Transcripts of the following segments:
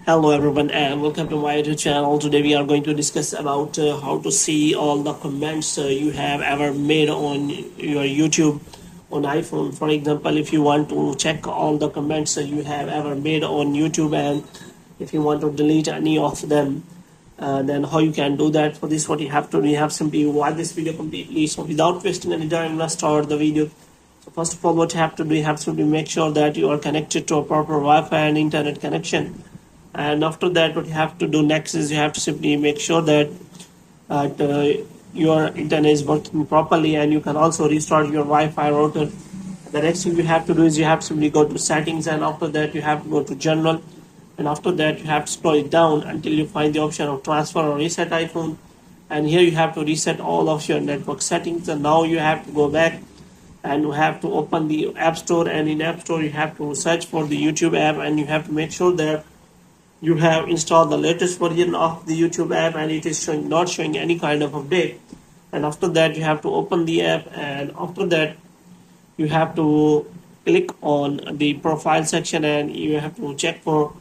Hello everyone and welcome to my YouTube channel. Today we are going to discuss about how to see all the comments you have ever made on your YouTube on iPhone. For example, if you want to check all the comments you have ever made on YouTube, and if you want to delete any of them, then how you can do that. For this, what you have to do, you have simply watch this video completely. So without wasting any time, let's start the video. So first of all, what you have to do, you have to make sure that you are connected to a proper Wi-Fi and internet connection. And after that, what you have to do next is you have to simply make sure that your internet is working properly, and you can also restart your Wi-Fi router. The next thing you have to do is you have to simply go to settings, and after that you have to go to general, and after that you have to scroll it down until you find the option of transfer or reset iPhone. And here you have to reset all of your network settings, and now you have to go back and you have to open the App Store, and in App Store you have to search for the YouTube app, and you have to make sure that you have installed the latest version of the YouTube app and it is not showing any kind of update. And after that you have to open the app, and after that you have to click on the profile section and you have to check for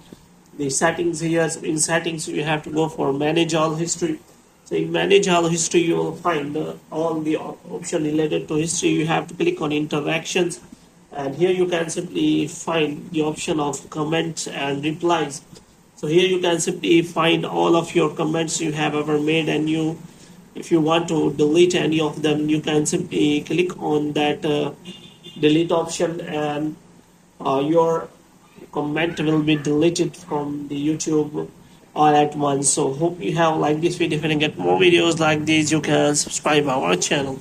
the settings here. So in settings you have to go for manage all history. So in manage all history you will find all the option related to history. You have to click on interactions, and here you can simply find the option of comments and replies. So here you can simply find all of your comments you have ever made, and if you want to delete any of them, you can simply click on that delete option, and your comment will be deleted from the YouTube all at once. So hope you have liked this video. If you can get more videos like these, you can subscribe our channel.